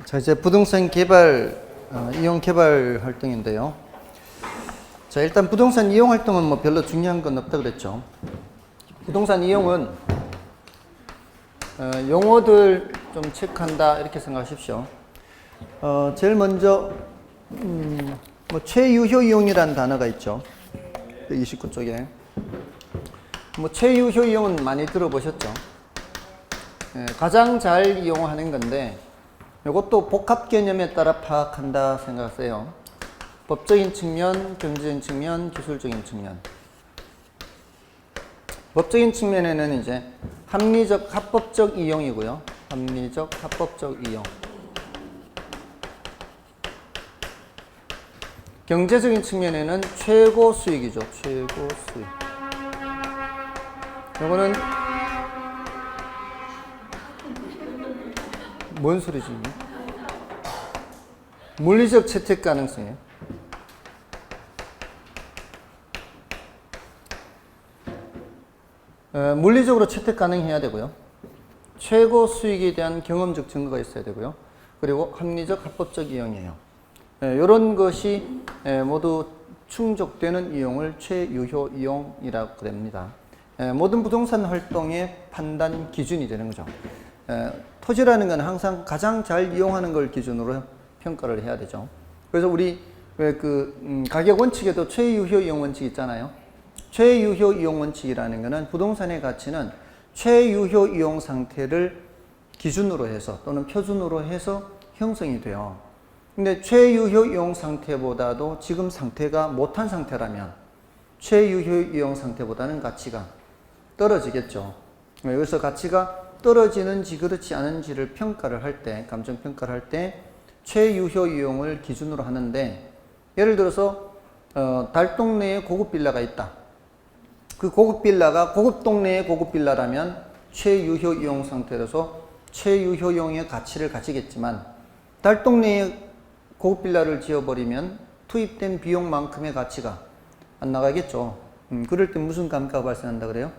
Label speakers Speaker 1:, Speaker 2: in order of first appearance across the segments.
Speaker 1: 자, 이제 부동산 개발, 이용 개발 활동인데요. 자, 일단 부동산 이용 활동은 뭐 별로 중요한 건 없다 그랬죠. 부동산 이용은 용어들 좀 체크한다 이렇게 생각하십시오. 제일 먼저 뭐 최유효 이용이라는 단어가 있죠. 29쪽에 뭐 최유효 이용은 많이 들어보셨죠. 가장 잘 이용하는 건데 이것도 복합 개념에 따라 파악한다 생각하세요. 법적인 측면, 경제적인 측면, 기술적인 측면. 법적인 측면에는 이제 합리적, 합법적 이용이고요. 합리적, 합법적 이용. 경제적인 측면에는 최고 수익이죠. 최고 수익. 이거는 뭔 소리지? 물리적 채택 가능성이에요. 물리적으로 채택 가능해야 되고요. 최고 수익에 대한 경험적 증거가 있어야 되고요. 그리고 합리적, 합법적 이용이에요. 이런 것이 모두 충족되는 이용을 최유효 이용이라고 합니다. 모든 부동산 활동의 판단 기준이 되는 거죠. 토지라는 건 항상 가장 잘 이용하는 걸 기준으로 평가를 해야 되죠. 그래서 우리 가격 원칙에도 최유효 이용 원칙 있잖아요. 최유효 이용 원칙이라는 것은 부동산의 가치는 최유효 이용 상태를 기준으로 해서 또는 표준으로 해서 형성이 돼요. 근데 최유효 이용 상태보다도 지금 상태가 못한 상태라면 최유효 이용 상태보다는 가치가 떨어지겠죠. 여기서 가치가 떨어지는지 그렇지 않은지를 평가를 할 때, 감정평가를 할 때 최유효 이용을 기준으로 하는데, 예를 들어서 달 동네에 고급 빌라가 있다. 그 고급 빌라가 고급 동네의 고급 빌라라면 최유효 이용 상태로서 최유효 이용의 가치를 가지겠지만, 달 동네에 고급 빌라를 지어버리면 투입된 비용만큼의 가치가 안 나가겠죠. 그럴 때 무슨 감가가 발생한다 그래요?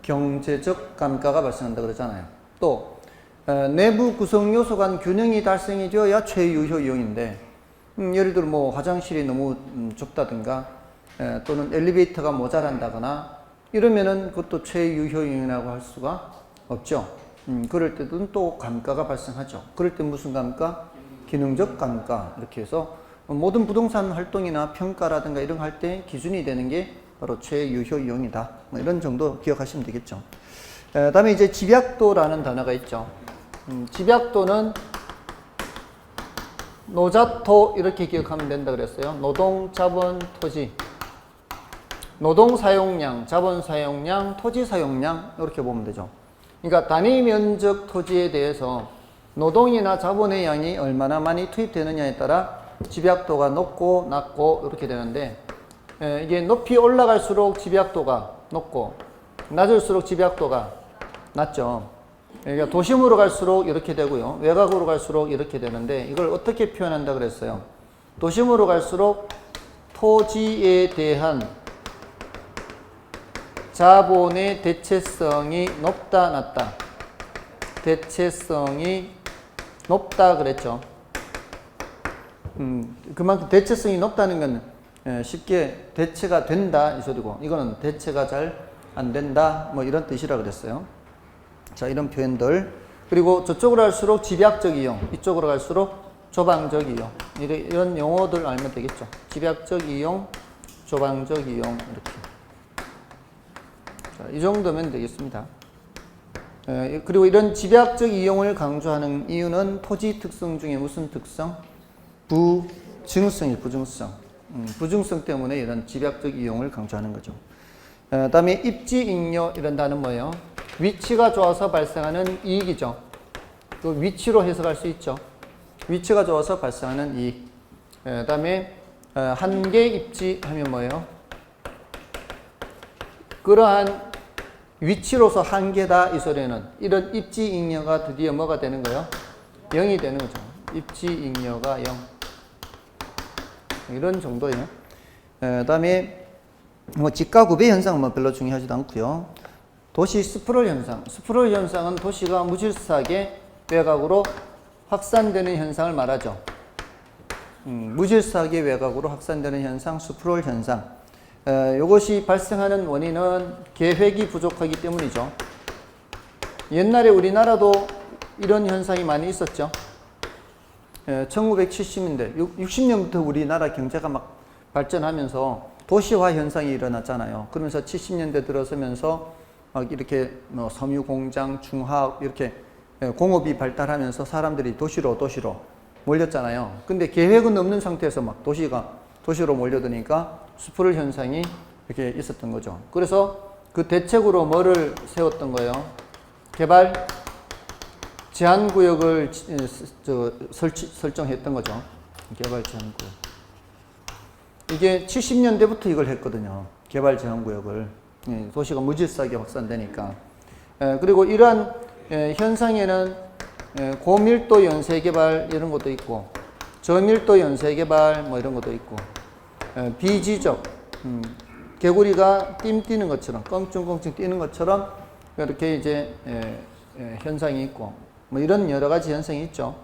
Speaker 1: 경제적 감가가 발생한다 그러잖아요. 또 내부 구성 요소 간 균형이 달성이 되어야 최유효 이용인데, 예를 들어 뭐 화장실이 너무 좁다든가 또는 엘리베이터가 모자란다거나 이러면은 그것도 최유효 이용이라고 할 수가 없죠. 그럴 때는 또 감가가 발생하죠. 그럴 때 무슨 감가? 기능적 감가. 이렇게 해서 모든 부동산 활동이나 평가라든가 이런 거 할 때 기준이 되는 게 바로 최유효 이용이다. 뭐 이런 정도 기억하시면 되겠죠. 다음에 이제 집약도라는 단어가 있죠. 집약도는 노자토 이렇게 기억하면 된다 그랬어요. 노동, 자본, 토지. 노동 사용량, 자본 사용량, 토지 사용량 이렇게 보면 되죠. 그러니까 단위 면적 토지에 대해서 노동이나 자본의 양이 얼마나 많이 투입되느냐에 따라 집약도가 높고 낮고 이렇게 되는데, 이게 높이 올라갈수록 집약도가 높고 낮을수록 집약도가 낮죠. 그러니까 도심으로 갈수록 이렇게 되고요. 외곽으로 갈수록 이렇게 되는데, 이걸 어떻게 표현한다 그랬어요? 도심으로 갈수록 토지에 대한 자본의 대체성이 높다 낮다. 대체성이 높다 그랬죠. 그만큼 대체성이 높다는 건 쉽게 대체가 된다 이 소리고, 이거는 대체가 잘 안 된다 뭐 이런 뜻이라 그랬어요. 자, 이런 표현들. 그리고 저쪽으로 갈수록 집약적 이용, 이쪽으로 갈수록 조방적 이용, 이런 용어들 알면 되겠죠. 집약적 이용, 조방적 이용 이렇게. 자, 이 정도면 되겠습니다. 그리고 이런 집약적 이용을 강조하는 이유는 토지 특성 중에 무슨 특성? 부증성이에요. 부증성. 부증성 때문에 이런 집약적 이용을 강조하는 거죠. 다음에 입지익료 이런 단어는 뭐예요? 위치가 좋아서 발생하는 이익이죠. 그 위치로 해석할 수 있죠. 위치가 좋아서 발생하는 이익. 다음에 한계 입지 하면 뭐예요? 그러한 위치로서 한계다 이 소리는 이런 입지익료가 드디어 뭐가 되는 거예요? 0이 되는 거죠. 입지익료가 0. 이런 정도예요. 다음에 뭐 지가 구배 현상은 뭐 별로 중요하지도 않고요. 도시 스프롤 현상. 스프롤 현상은 도시가 무질서하게 외곽으로 확산되는 현상을 말하죠. 무질서하게 외곽으로 확산되는 현상, 스프롤 현상. 이것이 발생하는 원인은 계획이 부족하기 때문이죠. 옛날에 우리나라도 이런 현상이 많이 있었죠. 1970년대, 60년부터 우리나라 경제가 막 발전하면서 도시화 현상이 일어났잖아요. 그러면서 70년대 들어서면서 막 이렇게 섬유 공장, 중화학 이렇게 공업이 발달하면서 사람들이 도시로 몰렸잖아요. 근데 계획은 없는 상태에서 막 도시로 몰려드니까 스프롤 현상이 이렇게 있었던 거죠. 그래서 그 대책으로 뭐를 세웠던 거예요? 개발 제한구역을 설정했던 거죠. 개발 제한구역. 이게 70년대부터 이걸 했거든요. 개발 제한구역을. 도시가 무질서하게 확산되니까. 그리고 이러한 현상에는 고밀도 연쇄개발 이런 것도 있고, 저밀도 연쇄개발 뭐 이런 것도 있고, 비지적, 개구리가 띠 뛰는 것처럼, 껑충껑충 뛰는 것처럼 이렇게 이제 현상이 있고, 뭐 이런 여러 가지 현상이 있죠.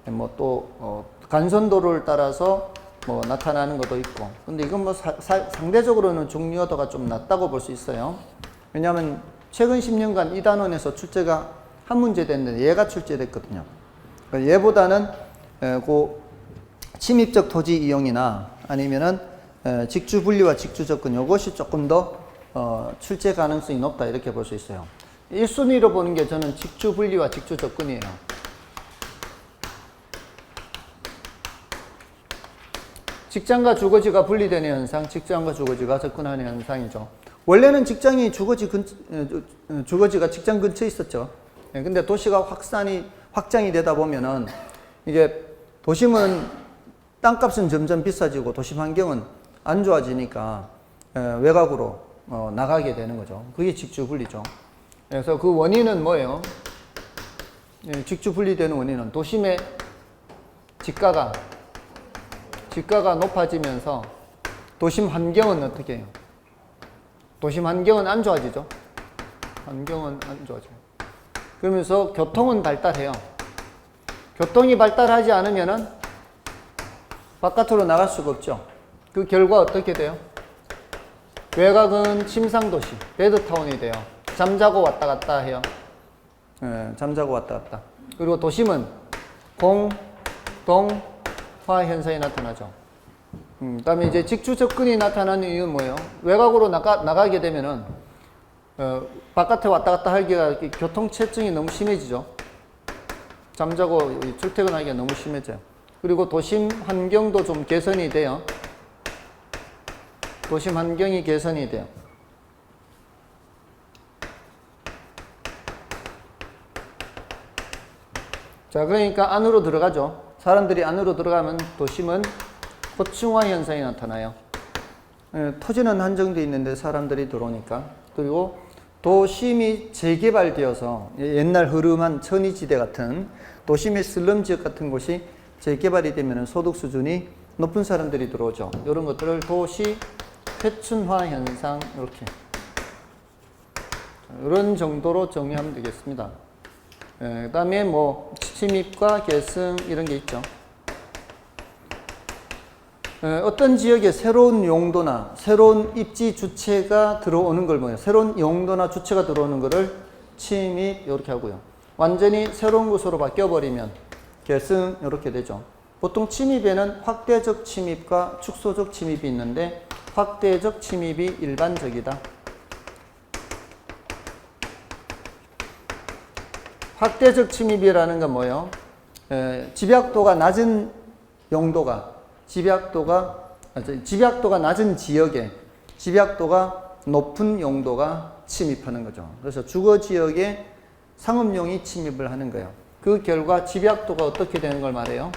Speaker 1: 뭐 또 간선도를 따라서 뭐 나타나는 것도 있고. 근데 이건 뭐 상대적으로는 중요도가 좀 낮다고 볼 수 있어요. 왜냐하면 최근 10년간 이 단원에서 출제가 한 문제 됐는데 얘가 출제됐거든요. 얘보다는 그 침입적 토지 이용이나 아니면은 직주 분리와 직주 접근 이것이 조금 더 출제 가능성이 높다 이렇게 볼 수 있어요. 1순위로 보는 게 저는 직주 분리와 직주 접근이에요. 직장과 주거지가 분리되는 현상, 직장과 주거지가 접근하는 현상이죠. 원래는 직장이 주거지가 직장 근처에 있었죠. 근데 도시가 확장이 되다 보면은 이게 도심은 땅값은 점점 비싸지고 도심 환경은 안 좋아지니까 외곽으로 나가게 되는 거죠. 그게 직주 분리죠. 그래서 그 원인은 뭐예요? 직주 분리되는 원인은 도심의 지가가 높아지면서 도심 환경은 어떻게 해요? 도심 환경은 안 좋아지죠. 환경은 안 좋아져요. 그러면서 교통은 발달해요. 교통이 발달하지 않으면은 바깥으로 나갈 수가 없죠. 그 결과 어떻게 돼요? 외곽은 침상도시, 베드타운이 돼요. 잠자고 왔다 갔다 해요. 잠자고 왔다 갔다. 그리고 도심은 공동화 현상이 나타나죠. 그 다음에 이제 직주 접근이 나타나는 이유는 뭐예요? 외곽으로 나가게 되면은, 바깥에 왔다 갔다 하기가 교통체증이 너무 심해지죠. 잠자고 출퇴근하기가 너무 심해져요. 그리고 도심 환경도 좀 개선이 돼요. 도심 환경이 개선이 돼요. 자, 그러니까 안으로 들어가죠. 사람들이 안으로 들어가면 도심은 고층화 현상이 나타나요. 토지는 한정되어 있는데 사람들이 들어오니까. 그리고 도심이 재개발되어서 옛날 흐름한 천이지대 같은 도심의 슬럼 지역 같은 곳이 재개발이 되면 소득 수준이 높은 사람들이 들어오죠. 이런 것들을 도시 회춘화 현상 이렇게 이런 정도로 정의하면 되겠습니다. 그 다음에 뭐 침입과 계승 이런 게 있죠. 어떤 지역에 새로운 용도나 새로운 입지 주체가 들어오는 걸 뭐예요? 새로운 용도나 주체가 들어오는 거를 침입 이렇게 하고요. 완전히 새로운 곳으로 바뀌어버리면 계승 이렇게 되죠. 보통 침입에는 확대적 침입과 축소적 침입이 있는데 확대적 침입이 일반적이다. 확대적 침입이라는 건 뭐예요? 집약도가 낮은 용도가 집약도가 낮은 지역에 집약도가 높은 용도가 침입하는 거죠. 그래서 주거 지역에 상업용이 침입을 하는 거예요. 그 결과 집약도가 어떻게 되는 걸 말해요?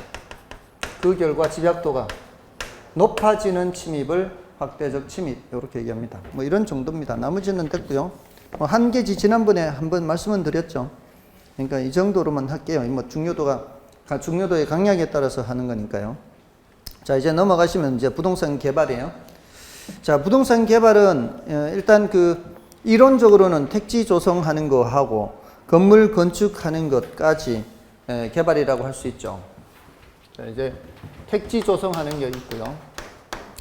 Speaker 1: 그 결과 집약도가 높아지는 침입을 확대적 침입 이렇게 얘기합니다. 뭐 이런 정도입니다. 나머지는 됐고요. 한계지 지난번에 한번 말씀은 드렸죠. 그러니까 이 정도로만 할게요. 뭐 중요도의 강약에 따라서 하는 거니까요. 자, 이제 넘어가시면 이제 부동산 개발이에요. 자, 부동산 개발은 일단 이론적으로는 택지 조성하는 거 하고 건물 건축하는 것까지 개발이라고 할 수 있죠. 자, 이제 택지 조성하는 게 있고요.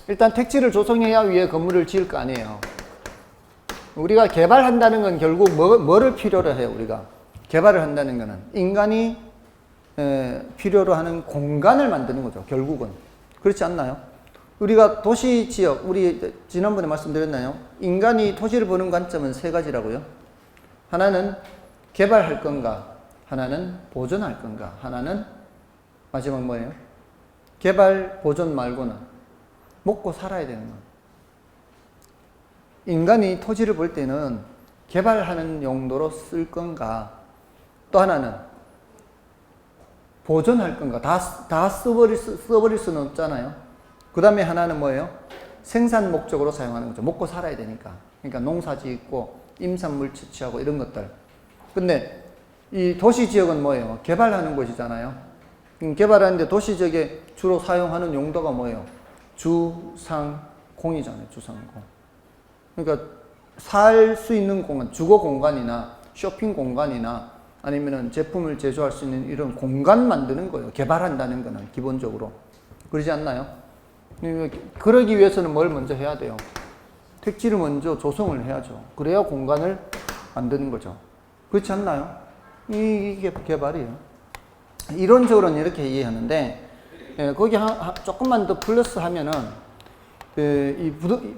Speaker 1: 일단 택지를 조성해야 위에 건물을 지을 거 아니에요. 우리가 개발한다는 건 결국 뭐를 필요로 해요? 우리가 개발을 한다는 거는 인간이 필요로 하는 공간을 만드는 거죠. 결국은 그렇지 않나요? 우리가 도시 지역, 우리 지난번에 말씀드렸나요? 인간이 토지를 보는 관점은 세 가지라고요. 하나는 개발할 건가, 하나는 보존할 건가, 하나는 마지막 뭐예요? 개발, 보존 말고는 먹고 살아야 되는 거. 인간이 토지를 볼 때는 개발하는 용도로 쓸 건가, 또 하나는 보존할 건가, 다 써버릴 수는 없잖아요. 그 다음에 하나는 뭐예요? 생산 목적으로 사용하는 거죠. 먹고 살아야 되니까. 그러니까 농사 짓고 임산물 채취하고 이런 것들. 근데 이 도시 지역은 뭐예요? 개발하는 곳이잖아요. 개발하는데 도시 지역에 주로 사용하는 용도가 뭐예요? 주상공이잖아요. 주상공. 그러니까 살 수 있는 공간, 주거 공간이나 쇼핑 공간이나 아니면은 제품을 제조할 수 있는 이런 공간 만드는 거예요. 개발한다는 거는 기본적으로. 그러지 않나요? 그러기 위해서는 뭘 먼저 해야 돼요? 택지를 먼저 조성을 해야죠. 그래야 공간을 만드는 거죠. 그렇지 않나요? 이게 개발이에요. 이론적으로는 이렇게 이해하는데, 거기 조금만 더 플러스 하면은, 이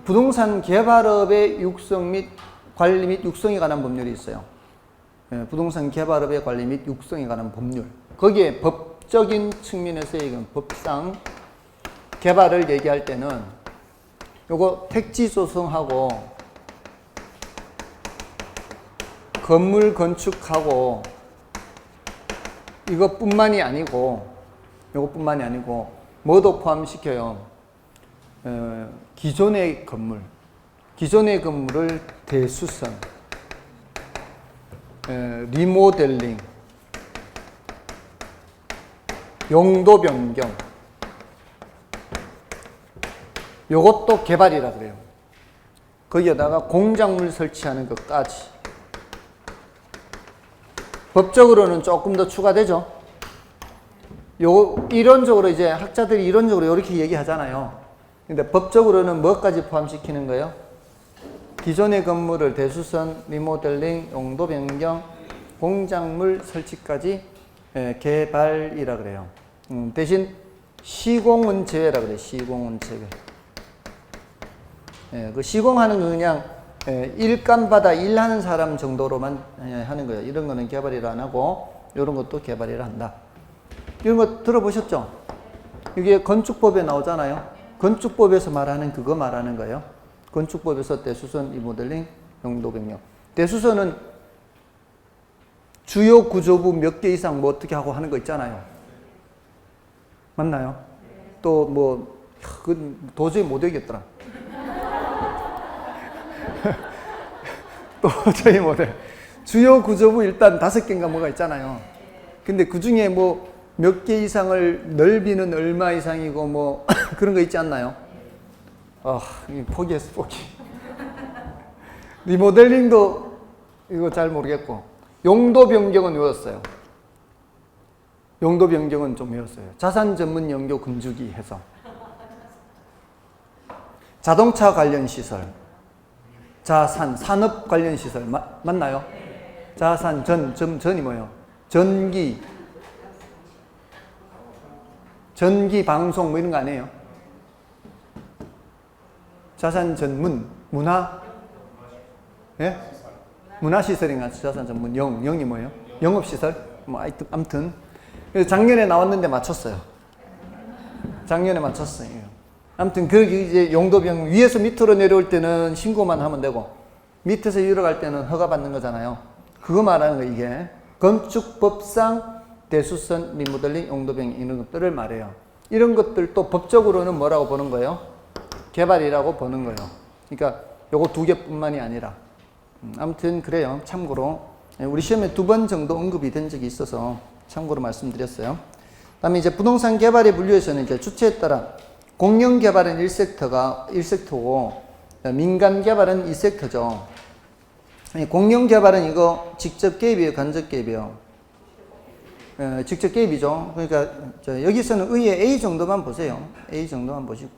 Speaker 1: 부동산 개발업의 육성 및 관리 및 육성에 관한 법률이 있어요. 부동산 개발업의 관리 및 육성에 관한 법률. 거기에 법적인 측면에서 얘기하는 법상 개발을 얘기할 때는 요거 택지 조성하고 건물 건축하고 이것뿐만이 아니고 요것뿐만이 아니고 뭐도 포함시켜요. 기존의 건물을 대수선, 리모델링, 용도 변경, 요것도 개발이라 그래요. 거기에다가 공작물 설치하는 것까지. 법적으로는 조금 더 추가되죠. 이론적으로 이제 학자들이 이론적으로 이렇게 얘기하잖아요. 근데 법적으로는 뭐까지 포함시키는 거예요? 기존의 건물을 대수선, 리모델링, 용도 변경, 공작물 설치까지 개발이라 그래요. 대신 시공은 제외라 그래요. 시공은 제외. 그 시공하는 거 그냥 일감 받아 일하는 사람 정도로만 하는 거예요. 이런 거는 개발이라 안 하고 이런 것도 개발이라 한다. 이런 거 들어보셨죠? 이게 건축법에 나오잖아요. 건축법에서 말하는 그거 말하는 거예요. 건축법에서 대수선, 리모델링, 용도 변경. 대수선은 주요 구조부 몇 개 이상 뭐 어떻게 하고 하는 거 있잖아요. 맞나요? 또 뭐 그건 도저히 못 되겠더라. 도저히 못해. 주요 구조부 일단 5개인가 뭐가 있잖아요. 근데 그 중에 뭐 몇 개 이상을 넓이는 얼마 이상이고 뭐 그런 거 있지 않나요? 포기했어, 포기. 리모델링도 이거 잘 모르겠고 용도 변경은 외웠어요. 용도 변경은 좀 외웠어요. 자산 전문 연료 건조기 해서 자동차 관련 시설, 산업 관련 시설 맞나요? 자산 전이 뭐예요? 전기 방송 뭐 이런 거 아니에요? 자산 전문 문화, 예? 문화시설인가? 자산 전문 영이 뭐예요? 영업시설? 뭐 아무튼 작년에 나왔는데 맞췄어요. 작년에 맞췄어요. 아무튼 그게 이제 용도변경 위에서 밑으로 내려올 때는 신고만 하면 되고 밑에서 위로 갈 때는 허가 받는 거잖아요. 그거 말하는 거 이게 건축법상 대수선, 리모델링, 용도변경 이런 것들을 말해요. 이런 것들도 법적으로는 뭐라고 보는 거예요? 개발이라고 보는 거예요. 그러니까 요거 2개뿐만이 아니라 아무튼 그래요. 참고로 우리 시험에 2번 정도 언급이 된 적이 있어서 참고로 말씀드렸어요. 그다음에 이제 부동산 개발의 분류에서는 이제 주체에 따라 공영 개발은 1섹터고 민간 개발은 2섹터죠. 공영 개발은 이거 직접 개입이에요, 간접 개입이에요? 직접 개입이죠. 그러니까 여기서는 의의 A 정도만 보세요. A 정도만 보시고.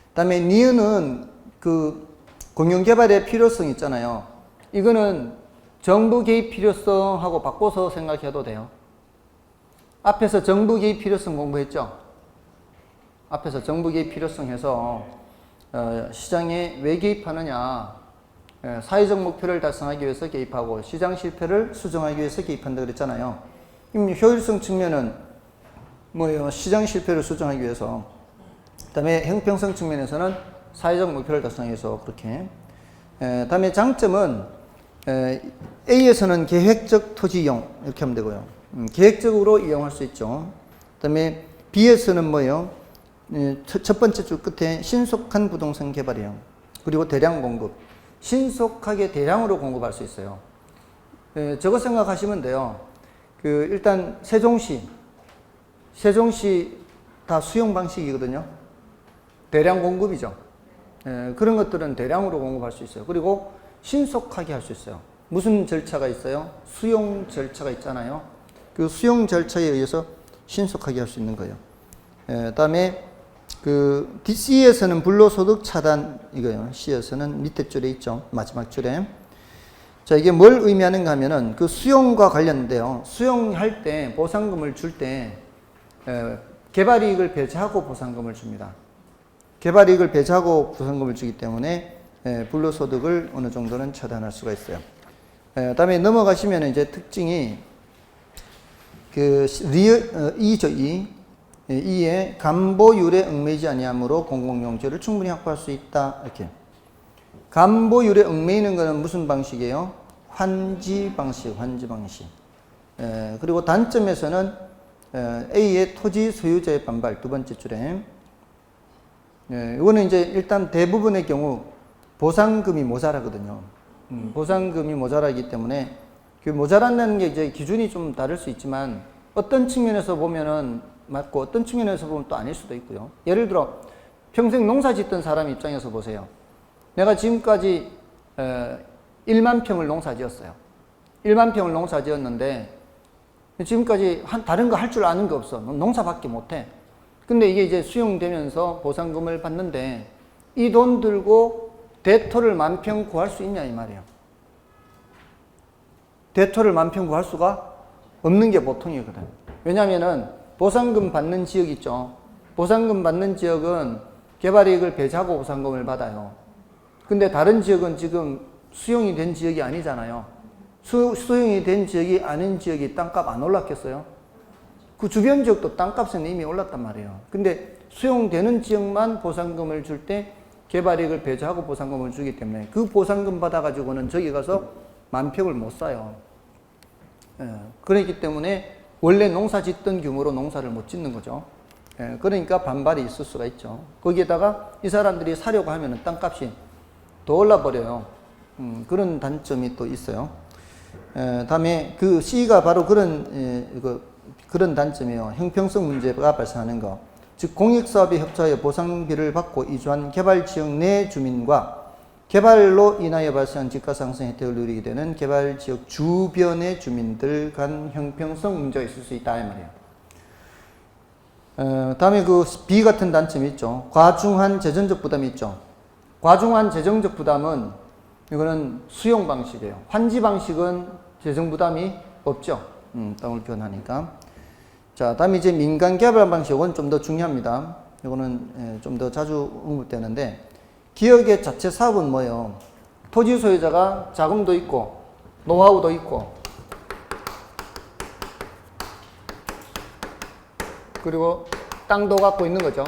Speaker 1: 그다음에 니은은 그 공영개발의 필요성 있잖아요. 이거는 정부 개입 필요성하고 바꿔서 생각해도 돼요. 앞에서 정부 개입 필요성 공부했죠. 앞에서 정부 개입 필요성 해서 시장에 왜 개입하느냐, 사회적 목표를 달성하기 위해서 개입하고 시장 실패를 수정하기 위해서 개입한다 그랬잖아요. 그럼 효율성 측면은 뭐예요? 시장 실패를 수정하기 위해서. 그다음에 형평성 측면에서는 사회적 목표를 달성하기 위해서 그렇게. 그다음에 장점은 A에서는 계획적 토지 이용 이렇게 하면 되고요. 계획적으로 이용할 수 있죠. 그다음에 B에서는 뭐예요? 첫 번째 줄 끝에 신속한 부동산 개발이에요. 그리고 대량 공급. 신속하게 대량으로 공급할 수 있어요. 저거 생각하시면 돼요. 일단 세종시 다 수용 방식이거든요. 대량 공급이죠. 그런 것들은 대량으로 공급할 수 있어요. 그리고 신속하게 할 수 있어요. 무슨 절차가 있어요? 수용 절차가 있잖아요. 그 수용 절차에 의해서 신속하게 할 수 있는 거예요. 그다음에 C에서는 불로소득 차단 이거예요. C에서는 밑에 줄에 있죠. 마지막 줄에. 자, 이게 뭘 의미하는가 하면은 그 수용과 관련돼요. 수용할 때 보상금을 줄 때 개발이익을 배제하고 보상금을 줍니다. 개발이익을 배제하고 보상금을 주기 때문에 불로소득을 어느 정도는 차단할 수가 있어요. 다음에 넘어가시면 이제 특징이 이죠, 이에 간보율에 얽매이지 아니하므로 공공용지를 충분히 확보할 수 있다. 이렇게. 간보율에 얽매이는 것은 무슨 방식이에요? 환지 방식. 그리고 단점에서는 A의 토지 소유자의 반발, 두 번째 줄에. 이거는 이제 일단 대부분의 경우 보상금이 모자라거든요. 보상금이 모자라기 때문에 그 모자란다는 게 이제 기준이 좀 다를 수 있지만 어떤 측면에서 보면은 맞고 어떤 측면에서 보면 또 아닐 수도 있고요. 예를 들어 평생 농사 짓던 사람 입장에서 보세요. 내가 지금까지 1만 평을 농사 지었어요. 1만 평을 농사 지었는데 지금까지 다른 거 할 줄 아는 게 없어. 농사밖에 못해. 근데 이게 이제 수용되면서 보상금을 받는데 이 돈 들고 대토를 10,000평 구할 수 있냐 이 말이에요. 대토를 10,000평 구할 수가 없는 게 보통이거든. 왜냐면은 보상금 받는 지역 있죠. 보상금 받는 지역은 개발이익을 배제하고 보상금을 받아요. 근데 다른 지역은 지금 수용이 된 지역이 아니잖아요. 수용이 된 지역이 아닌 지역이 땅값 안 올랐겠어요? 그 주변 지역도 땅값은 이미 올랐단 말이에요. 근데 수용되는 지역만 보상금을 줄 때 개발이익을 배제하고 보상금을 주기 때문에 그 보상금 받아가지고는 저기 가서 10,000평을 못 사요. 그렇기 때문에 원래 농사 짓던 규모로 농사를 못 짓는 거죠. 그러니까 반발이 있을 수가 있죠. 거기에다가 이 사람들이 사려고 하면 땅값이 더 올라버려요. 그런 단점이 또 있어요. 다음에 그 C가 바로 그런 단점이에요. 형평성 문제가 발생하는 거. 즉 공익사업에 협조하여 보상비를 받고 이주한 개발지역 내 주민과 개발로 인하여 발생한 집가상승 혜택을 누리게 되는 개발지역 주변의 주민들 간 형평성 문제가 있을 수 있다 이 말이에요. 다음에 그 B 같은 단점이 있죠. 과중한 재정적 부담이 있죠. 과중한 재정적 부담은 이거는 수용 방식이에요. 환지 방식은 재정 부담이 없죠. 땅을 교환하니까. 자, 다음에 이제 민간 개발 방식은 좀 더 중요합니다. 이거는 좀 더 자주 언급되는데 기업의 자체 사업은 뭐예요? 토지 소유자가 자금도 있고 노하우도 있고 그리고 땅도 갖고 있는 거죠.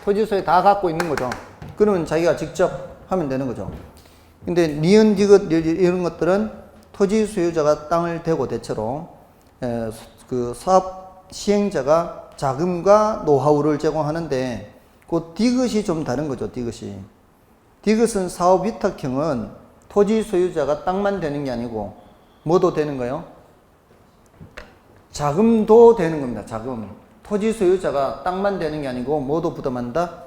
Speaker 1: 토지 소유 다 갖고 있는 거죠. 그러면 자기가 직접 하면 되는 거죠. 근데 니은, 디귿 이런 것들은 토지 소유자가 땅을 대고 대체로 그 사업 시행자가 자금과 노하우를 제공하는데 그 디귿이 좀 다른 거죠. 디귿은 사업 위탁형은 토지 소유자가 땅만 되는 게 아니고 뭐도 되는 거예요? 자금도 되는 겁니다. 자금. 토지 소유자가 땅만 되는 게 아니고 뭐도 부담한다?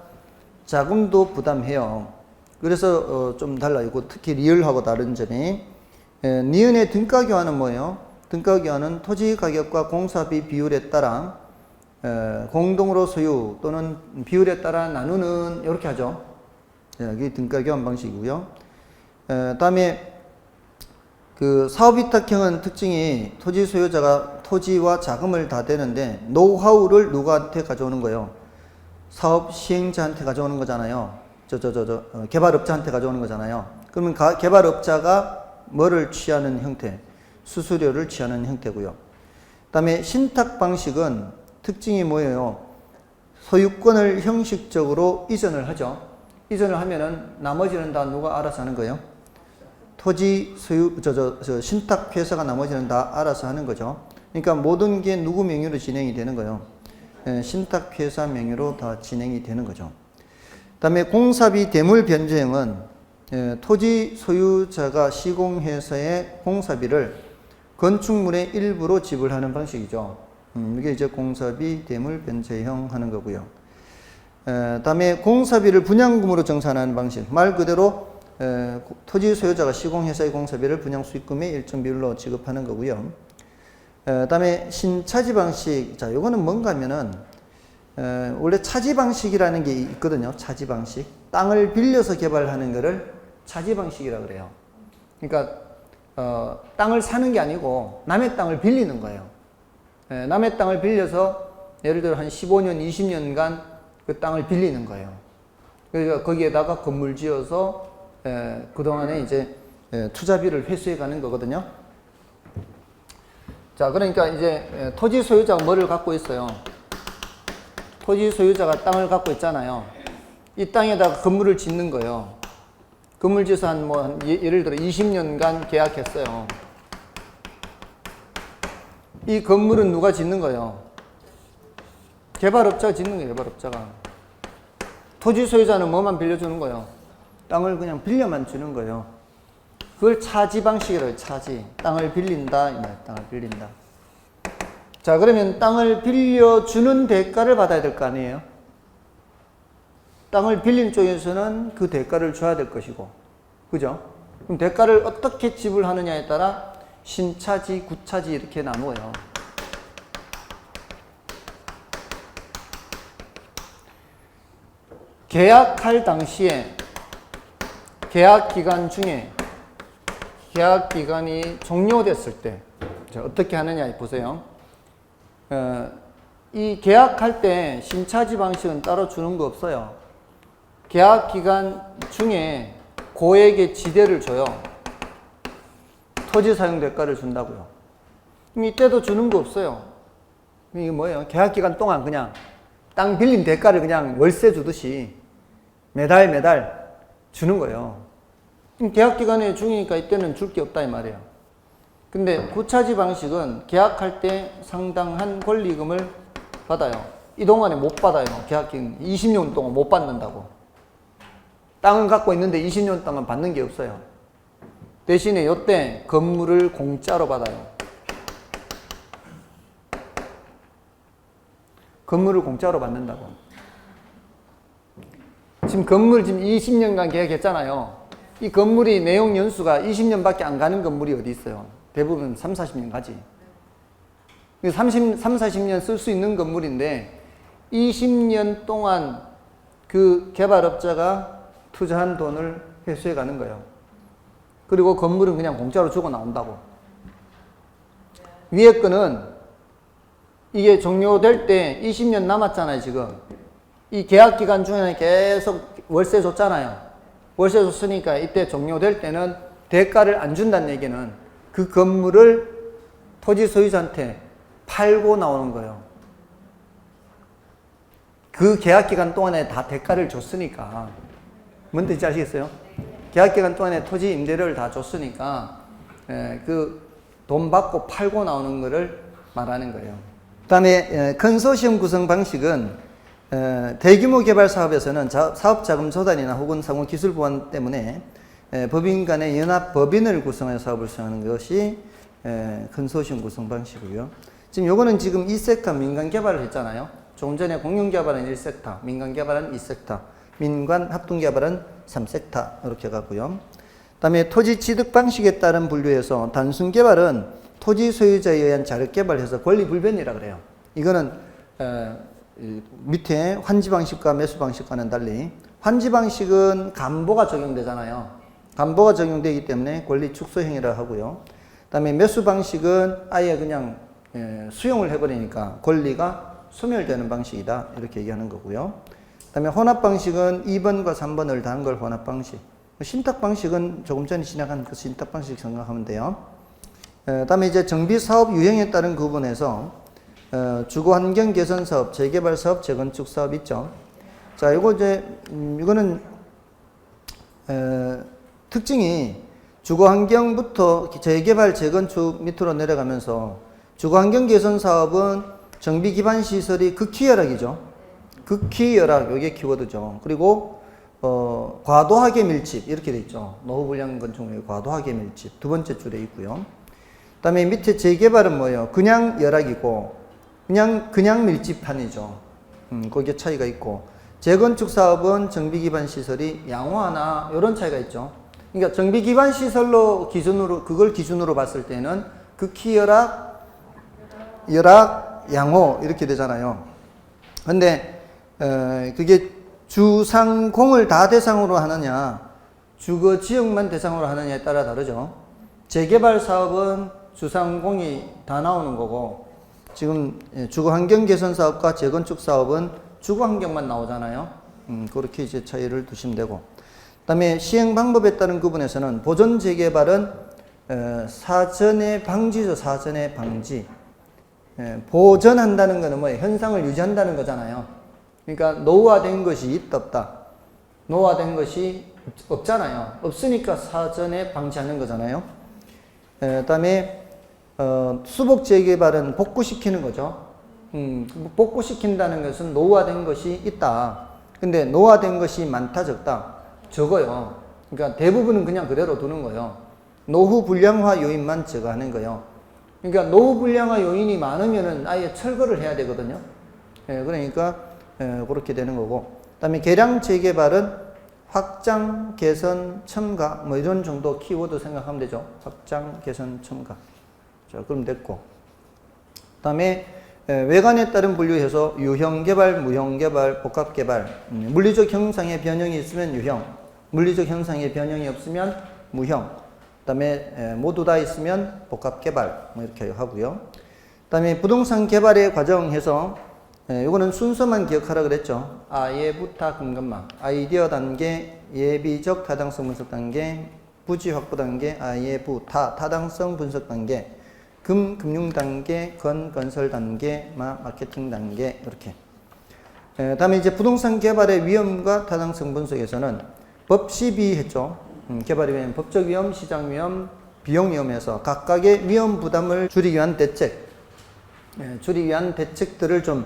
Speaker 1: 자금도 부담해요. 그래서 좀 달라요. 특히 리을하고 다른 점이 니은의 등가 교환은 뭐예요? 등가기한은 토지 가격과 공사비 비율에 따라 공동으로 소유 또는 비율에 따라 나누는 이렇게 하죠. 여기 등가교환 방식이고요. 다음에 그 사업위탁형은 특징이 토지 소유자가 토지와 자금을 다 대는데 노하우를 누구한테 가져오는 거예요? 사업 시행자한테 가져오는 거잖아요. 개발업자한테 가져오는 거잖아요. 그러면 개발업자가 뭐를 취하는 형태? 수수료를 취하는 형태고요. 그 다음에 신탁 방식은 특징이 뭐예요? 소유권을 형식적으로 이전을 하죠. 이전을 하면은 나머지는 다 누가 알아서 하는 거예요? 토지 소유, 신탁 회사가 나머지는 다 알아서 하는 거죠. 그러니까 모든 게 누구 명의로 진행이 되는 거예요? 신탁 회사 명의로 다 진행이 되는 거죠. 그 다음에 공사비 대물 변제형은 토지 소유자가 시공회사의 공사비를 건축물의 일부로 지불하는 방식이죠. 이게 이제 공사비 대물 변제형 하는 거고요. 다음에 공사비를 분양금으로 정산하는 방식. 말 그대로 토지 소유자가 시공회사의 공사비를 분양 수익금의 일정 비율로 지급하는 거고요. 다음에 신차지 방식. 자, 요거는 뭔가 하면은 원래 차지 방식이라는 게 있거든요. 차지 방식. 땅을 빌려서 개발하는 거를 차지 방식이라 그래요. 그러니까 땅을 사는 게 아니고 남의 땅을 빌리는 거예요. 남의 땅을 빌려서 예를 들어 한 15년, 20년간 그 땅을 빌리는 거예요. 그러니까 거기에다가 건물 지어서 그동안에 이제 투자비를 회수해 가는 거거든요. 자, 그러니까 이제 토지 소유자가 뭐를 갖고 있어요? 토지 소유자가 땅을 갖고 있잖아요. 이 땅에다가 건물을 짓는 거예요. 건물 지어서 예를 들어 20년간 계약했어요. 이 건물은 누가 짓는 거예요? 개발업자가 짓는 거예요, 개발업자가. 토지 소유자는 뭐만 빌려주는 거예요? 땅을 그냥 빌려만 주는 거예요. 그걸 차지 방식이라고 해요, 차지. 땅을 빌린다, 땅을 빌린다. 자, 그러면 땅을 빌려주는 대가를 받아야 될 거 아니에요? 땅을 빌린 쪽에서는 그 대가를 줘야 될 것이고, 그죠? 그럼 대가를 어떻게 지불하느냐에 따라 신차지, 구차지 이렇게 나누어요. 계약할 당시에 계약 기간 중에 계약 기간이 종료됐을 때 어떻게 하느냐 보세요. 이 계약할 때 신차지 방식은 따로 주는 거 없어요. 계약 기간 중에 고액의 지대를 줘요. 토지 사용 대가를 준다고요. 그럼 이때도 주는 거 없어요. 이게 뭐예요? 계약 기간 동안 그냥 땅 빌린 대가를 그냥 월세 주듯이 매달 주는 거예요. 그럼 계약 기간에 중이니까 이때는 줄 게 없다 이 말이에요. 근데 구차지 방식은 계약할 때 상당한 권리금을 받아요. 이 동안에 못 받아요. 계약 기간 20년 동안 못 받는다고. 땅은 갖고 있는데 20년 동안 받는 게 없어요. 대신에 이때 건물을 공짜로 받아요. 건물을 공짜로 받는다고. 지금 건물 지금 20년간 계약했잖아요. 이 건물이 내용 연수가 20년밖에 안 가는 건물이 어디 있어요? 대부분 3, 40년 가지. 3, 40년 쓸 수 있는 건물인데 20년 동안 그 개발업자가 투자한 돈을 회수해 가는 거예요. 그리고 건물은 그냥 공짜로 주고 나온다고. 위에 거는 이게 종료될 때 20년 남았잖아요, 지금. 이 계약 기간 중에 계속 월세 줬잖아요. 월세 줬으니까 이때 종료될 때는 대가를 안 준다는 얘기는 그 건물을 토지 소유자한테 팔고 나오는 거예요. 그 계약 기간 동안에 다 대가를 줬으니까. 뭔 뜻인지 아시겠어요? 계약 기간 동안에 토지 임대료를 다 줬으니까 그 돈 받고 팔고 나오는 거를 말하는 거예요. 그 다음에 컨소시엄 구성 방식은 대규모 개발 사업에서는 사업 자금 조달이나 혹은 상호 기술 보완 때문에 법인 간의 연합 법인을 구성해 사업을 수행하는 것이 컨소시엄 구성 방식이고요. 지금 요거는 지금 2섹터 민간 개발을 했잖아요. 조금 전에 공용 개발은 1섹터, 민간 개발은 2섹터, 민간 합동 개발은 3섹터 이렇게 가고요. 그다음에 토지 취득 방식에 따른 분류에서 단순 개발은 토지 소유자에 의한 자력 개발해서 권리 불변이라 그래요. 이거는 밑에 환지 방식과 매수 방식과는 달리 환지 방식은 감보가 적용되잖아요. 감보가 적용되기 때문에 권리 축소 행위를 하고요. 그다음에 매수 방식은 아예 그냥 수용을 해버리니까 권리가 소멸되는 방식이다 이렇게 얘기하는 거고요. 그다음에 혼합 방식은 2번과 3번을 다한 걸 혼합 방식. 신탁 방식은 조금 전에 지나간 그 신탁 방식 생각하면 돼요. 그다음에 이제 정비 사업 유형에 따른 구분에서 주거 환경 개선 사업, 재개발 사업, 재건축 사업 있죠. 자, 이거 이제 이거는 특징이 주거 환경부터 재개발, 재건축 밑으로 내려가면서 주거 환경 개선 사업은 정비 기반 시설이 극히 열악이죠. 극히 열악, 이게 키워드죠. 그리고 과도하게 밀집 이렇게 돼 있죠. 노후 불량 건축물의 과도하게 밀집 두 번째 줄에 있고요. 그다음에 밑에 재개발은 뭐예요? 그냥 열악이고 그냥 밀집판이죠. 거기에 차이가 있고 재건축 사업은 정비 기반 시설이 양호하나 이런 차이가 있죠. 그러니까 정비 기반 시설로 그걸 기준으로 봤을 때는 극히 열악, 양호 이렇게 되잖아요. 근데 그게 주상공을 다 대상으로 하느냐, 주거 지역만 대상으로 하느냐에 따라 다르죠. 재개발 사업은 주상공이 다 나오는 거고, 지금 주거 환경 개선 사업과 재건축 사업은 주거 환경만 나오잖아요. 그렇게 이제 차이를 두시면 되고, 그다음에 시행 방법에 따른 구분에서는 보존 재개발은 사전의 방지죠. 사전의 방지. 보전한다는 거는 뭐예요? 현상을 유지한다는 거잖아요. 그러니까 노후화된 것이 있다 없다. 노후화된 것이 없잖아요. 없으니까 사전에 방지하는 거잖아요. 그다음에 수복 재개발은 복구시키는 거죠. 복구시킨다는 것은 노후화된 것이 있다. 근데 노후화된 것이 많다 적다? 적어요. 그러니까 대부분은 그냥 그대로 두는 거예요. 노후 불량화 요인만 제거하는 거예요. 그러니까 노후 불량화 요인이 많으면은 아예 철거를 해야 되거든요. 그러니까 그렇게 되는 거고. 그다음에 개량 재개발은 확장, 개선, 첨가 뭐 이런 정도 키워드 생각하면 되죠. 확장, 개선, 첨가. 자, 그럼 됐고. 그다음에 외관에 따른 분류해서 유형 개발, 무형 개발, 복합 개발. 물리적 형상의 변형이 있으면 유형, 물리적 형상의 변형이 없으면 무형. 그다음에 모두 다 있으면 복합 개발 뭐 이렇게 하고요. 그다음에 부동산 개발의 과정에서 이거는 순서만 기억하라 그랬죠. 예부타 금금망, 아이디어 단계, 예비적 타당성 분석 단계, 부지 확보 단계, 예부 타당성 분석 단계, 금융 단계, 건설 단계, 마케팅 단계 이렇게. 다음에 이제 부동산 개발의 위험과 타당성 분석에서는 법시비 했죠. 개발에 의한 법적 위험, 시장 위험, 비용 위험에서 각각의 위험 부담을 줄이기 위한 대책, 줄이기 위한 대책들을 좀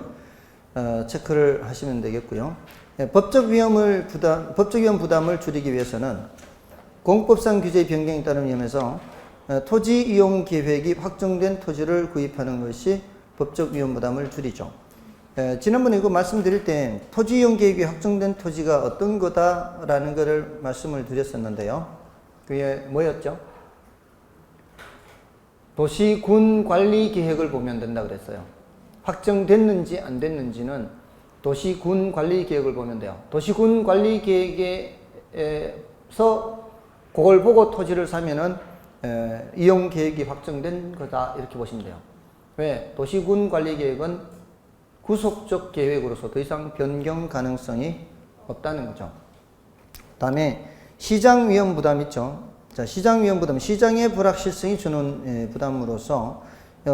Speaker 1: 체크를 하시면 되겠고요. 법적 위험 부담을 줄이기 위해서는 공법상 규제 변경에 따른 위험에서 토지 이용 계획이 확정된 토지를 구입하는 것이 법적 위험 부담을 줄이죠. 지난번에 이거 말씀드릴 때 토지 이용 계획이 확정된 토지가 어떤 거다라는 것을 말씀을 드렸었는데요. 그게 뭐였죠? 도시군 관리 계획을 보면 된다 그랬어요. 확정됐는지 안 됐는지는 도시군 관리 계획을 보면 돼요. 도시군 관리 계획에서 그걸 보고 토지를 사면은 이용 계획이 확정된 거다 이렇게 보시면 돼요. 왜? 도시군 관리 계획은 구속적 계획으로서 더 이상 변경 가능성이 없다는 거죠. 다음에 시장 위험 부담 있죠. 자, 시장 위험 부담, 시장의 불확실성이 주는 부담으로서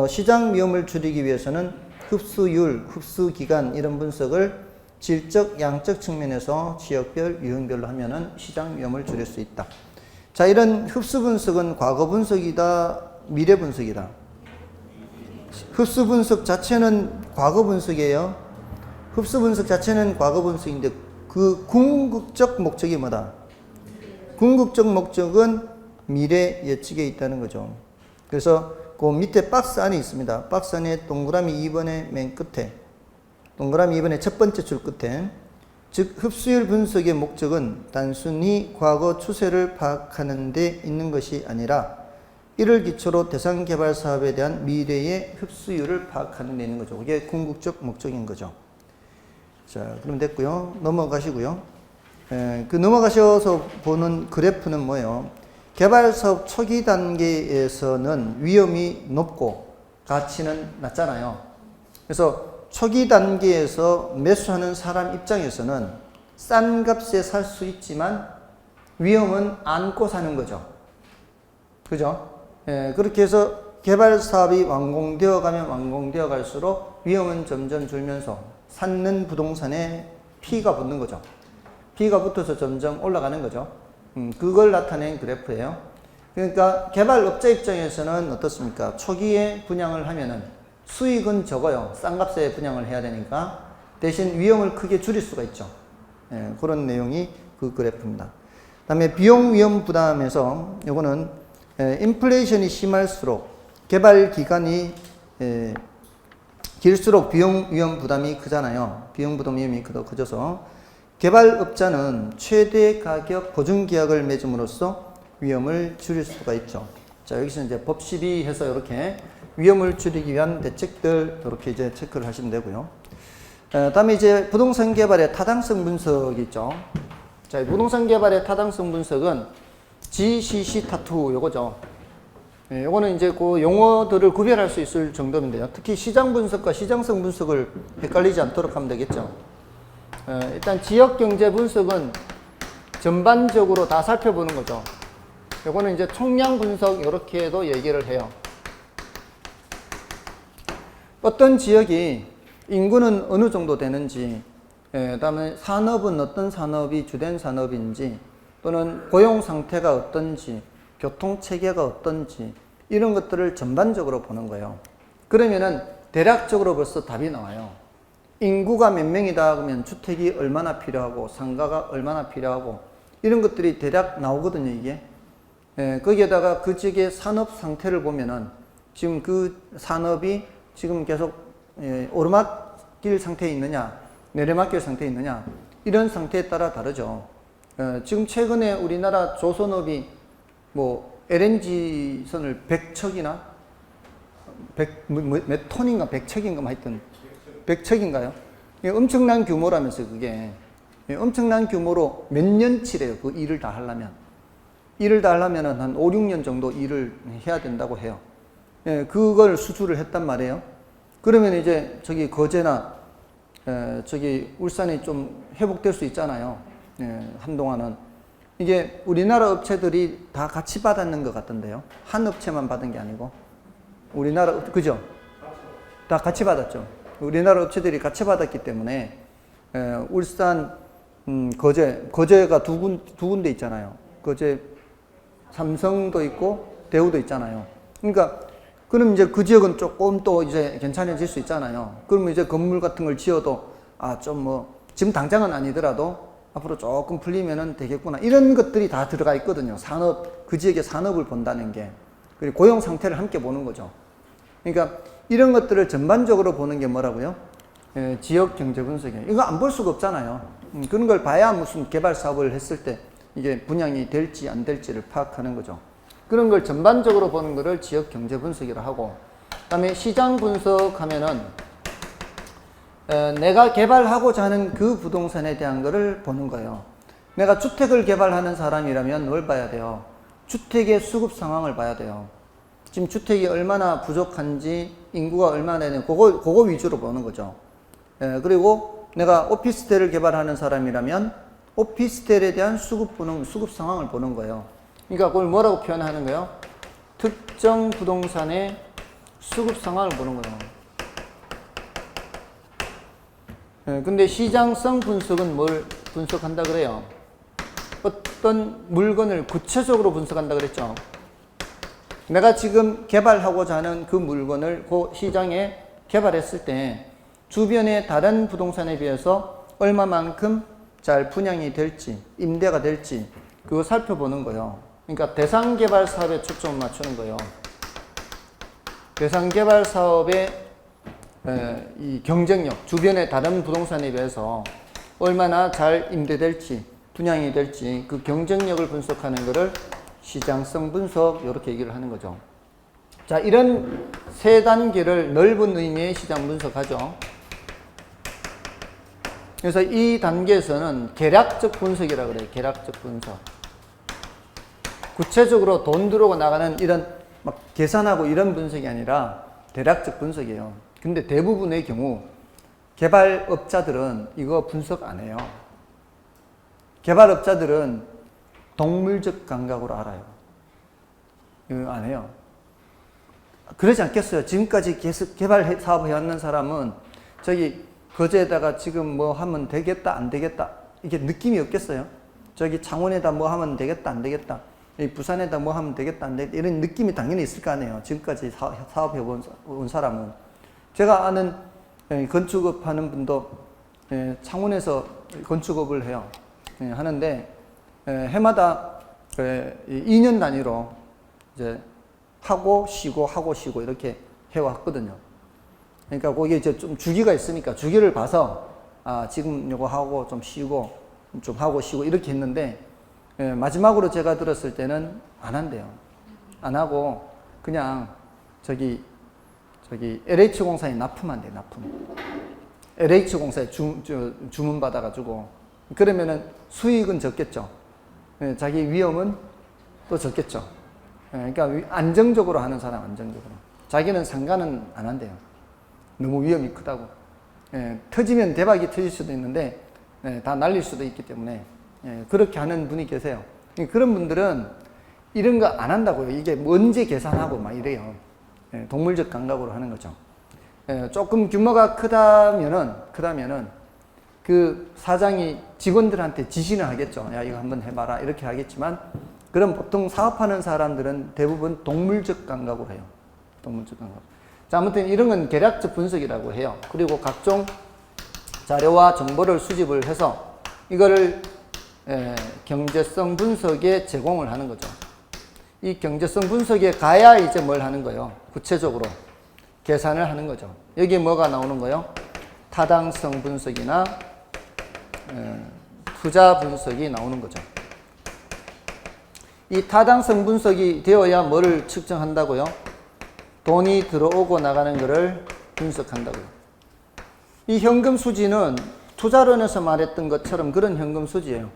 Speaker 1: 시장 위험을 줄이기 위해서는 흡수율, 흡수 기간 이런 분석을 질적, 양적 측면에서 지역별, 유형별로 하면은 시장 위험을 줄일 수 있다. 자, 이런 흡수 분석은 과거 분석이다, 미래 분석이다. 흡수 분석 자체는 과거 분석이에요. 흡수 분석 자체는 과거 분석인데 그 궁극적 목적이 뭐다? 궁극적 목적은 미래 예측에 있다는 거죠. 그래서 그 밑에 박스 안에 있습니다. 박스 안에 동그라미 2번의 맨 끝에, 동그라미 2번의 첫 번째 줄 끝에, 즉 흡수율 분석의 목적은 단순히 과거 추세를 파악하는 데 있는 것이 아니라 이를 기초로 대상 개발 사업에 대한 미래의 흡수율을 파악하는 데 있는 거죠. 그게 궁극적 목적인 거죠. 자, 그럼 됐고요. 넘어가시고요. 그 넘어가셔서 보는 그래프는 뭐예요? 개발 사업 초기 단계에서는 위험이 높고 가치는 낮잖아요. 그래서 초기 단계에서 매수하는 사람 입장에서는 싼 값에 살 수 있지만 위험은 안고 사는 거죠. 그죠? 그렇게 해서 개발 사업이 완공되어 가면 완공되어 갈수록 위험은 점점 줄면서 쌓는 부동산에 피가 붙는 거죠. 피가 붙어서 점점 올라가는 거죠. 그걸 나타낸 그래프예요. 그러니까 개발업자 입장에서는 어떻습니까? 초기에 분양을 하면은 수익은 적어요. 싼 값에 분양을 해야 되니까. 대신 위험을 크게 줄일 수가 있죠. 그런 내용이 그 그래프입니다. 그 다음에 비용 위험 부담에서 요거는 인플레이션이 심할수록 개발 기간이 길수록 비용 위험 부담이 크잖아요. 비용 부담 위험이 커져서 개발업자는 최대 가격 보증 계약을 맺음으로써 위험을 줄일 수가 있죠. 자, 여기서 이제 법 12 해서 이렇게 위험을 줄이기 위한 대책들 이렇게 이제 체크를 하시면 되고요. 다음에 이제 부동산 개발의 타당성 분석이 있죠. 자, 부동산 개발의 타당성 분석은 GCC 타투 요거죠. 요거는 이제 그 용어들을 구별할 수 있을 정도인데요. 특히 시장 분석과 시장성 분석을 헷갈리지 않도록 하면 되겠죠. 일단 지역 경제 분석은 전반적으로 다 살펴보는 거죠. 요거는 이제 총량 분석 이렇게도 얘기를 해요. 어떤 지역이 인구는 어느 정도 되는지, 그다음에 산업은 어떤 산업이 주된 산업인지, 또는 고용 상태가 어떤지, 교통 체계가 어떤지 이런 것들을 전반적으로 보는 거예요. 그러면은 대략적으로 벌써 답이 나와요. 인구가 몇 명이다 그러면 주택이 얼마나 필요하고 상가가 얼마나 필요하고 이런 것들이 대략 나오거든요, 이게. 거기에다가 그 지역의 산업 상태를 보면은 지금 그 산업이 지금 계속 오르막길 상태에 있느냐, 내리막길 상태에 있느냐 이런 상태에 따라 다르죠. 지금 최근에 우리나라 조선업이 뭐 LNG선을 100척이나 몇 톤인가 100척인가 하여튼 100척인가요? 엄청난 규모라면서요, 그게. 엄청난 규모로 몇 년치래요, 그 일을 다 하려면. 일을 다 하려면 한 5, 6년 정도 일을 해야 된다고 해요. 그걸 수주를 했단 말이에요. 그러면 이제 저기 거제나 저기 울산이 좀 회복될 수 있잖아요. 한동안은. 이게 우리나라 업체들이 다 같이 받았는 것 같던데요. 한 업체만 받은 게 아니고. 우리나라, 그죠? 다 같이 받았죠. 우리나라 업체들이 같이 받았기 때문에, 울산, 거제가 두 군데 있잖아요. 거제, 삼성도 있고, 대우도 있잖아요. 그러니까, 그럼 이제 그 지역은 조금 또 이제 괜찮아질 수 있잖아요. 그러면 이제 건물 같은 걸 지어도, 지금 당장은 아니더라도, 앞으로 조금 풀리면은 되겠구나. 이런 것들이 다 들어가 있거든요. 산업, 그 지역의 산업을 본다는 게. 그리고 고용 상태를 함께 보는 거죠. 그러니까 이런 것들을 전반적으로 보는 게 뭐라고요? 지역 경제 분석이에요. 이거 안 볼 수가 없잖아요. 그런 걸 봐야 무슨 개발 사업을 했을 때 이게 분양이 될지 안 될지를 파악하는 거죠. 그런 걸 전반적으로 보는 거를 지역 경제 분석이라 하고, 그 다음에 시장 분석하면은 내가 개발하고자 하는 그 부동산에 대한 거를 보는 거예요. 내가 주택을 개발하는 사람이라면 뭘 봐야 돼요? 주택의 수급 상황을 봐야 돼요. 지금 주택이 얼마나 부족한지, 인구가 얼마나 되는지, 그거 위주로 보는 거죠. 그리고 내가 오피스텔을 개발하는 사람이라면 오피스텔에 대한 수급 상황을 보는 거예요. 그러니까 그걸 뭐라고 표현하는 거예요? 특정 부동산의 수급 상황을 보는 거예요. 근데 시장성 분석은 뭘 분석한다 그래요? 어떤 물건을 구체적으로 분석한다 그랬죠? 내가 지금 개발하고자 하는 그 물건을 그 시장에 개발했을 때 주변의 다른 부동산에 비해서 얼마만큼 잘 분양이 될지, 임대가 될지 그거 살펴보는 거예요. 그러니까 대상 개발 사업에 초점을 맞추는 거예요. 대상 개발 사업의 이 경쟁력, 주변의 다른 부동산에 비해서 얼마나 잘 임대될지, 분양이 될지 그 경쟁력을 분석하는 것을 시장성 분석 이렇게 얘기를 하는 거죠. 자, 이런 세 단계를 넓은 의미의 시장 분석하죠. 그래서 이 단계에서는 계략적 분석이라고 그래요. 계략적 분석. 구체적으로 돈 들어오고 나가는 이런 막 계산하고 이런 분석이 아니라 대략적 분석이에요. 근데 대부분의 경우 개발업자들은 이거 분석 안 해요. 개발업자들은 동물적 감각으로 알아요. 이거 안 해요. 그러지 않겠어요? 지금까지 계속 개발 사업을 해왔는 사람은 저기 거제에다가 지금 뭐 하면 되겠다 안 되겠다 이게 느낌이 없겠어요? 저기 창원에다 뭐 하면 되겠다 안 되겠다, 부산에다 뭐 하면 되겠다 안 되겠다 이런 느낌이 당연히 있을 거 아니에요. 지금까지 사업해 온 사람은. 제가 아는 건축업 하는 분도 창원에서 건축업을 해요. 하는데 해마다 2년 단위로 이제 하고 쉬고 이렇게 해왔거든요. 그러니까 거기에 이제 좀 주기가 있으니까 주기를 봐서 지금 요거 하고 좀 쉬고 좀 하고 쉬고 이렇게 했는데 마지막으로 제가 들었을 때는 안 한대요. 안 하고 그냥 저기 LH공사에 납품한 대, 납품. LH공사에 주문 받아가지고 그러면은 수익은 적겠죠. 자기 위험은 또 적겠죠. 그러니까 안정적으로 하는 사람, 안정적으로. 자기는 상관은 안 한대요. 너무 위험이 크다고. 터지면 대박이 터질 수도 있는데 다 날릴 수도 있기 때문에 그렇게 하는 분이 계세요. 그런 분들은 이런 거 안 한다고요. 이게 언제 계산하고 막 이래요. 동물적 감각으로 하는 거죠. 조금 규모가 크다면은 그 사장이 직원들한테 지시는 하겠죠. 야, 이거 한번 해봐라. 이렇게 하겠지만, 그럼 보통 사업하는 사람들은 대부분 동물적 감각으로 해요. 동물적 감각. 자, 아무튼 이런 건 계략적 분석이라고 해요. 그리고 각종 자료와 정보를 수집을 해서 이거를 경제성 분석에 제공을 하는 거죠. 이 경제성 분석에 가야 이제 뭘 하는 거예요? 구체적으로 계산을 하는 거죠. 여기에 뭐가 나오는 거예요? 타당성 분석이나 투자 분석이 나오는 거죠. 이 타당성 분석이 되어야 뭐를 측정한다고요? 돈이 들어오고 나가는 것을 분석한다고요. 이 현금 수지는 투자론에서 말했던 것처럼 그런 현금 수지예요.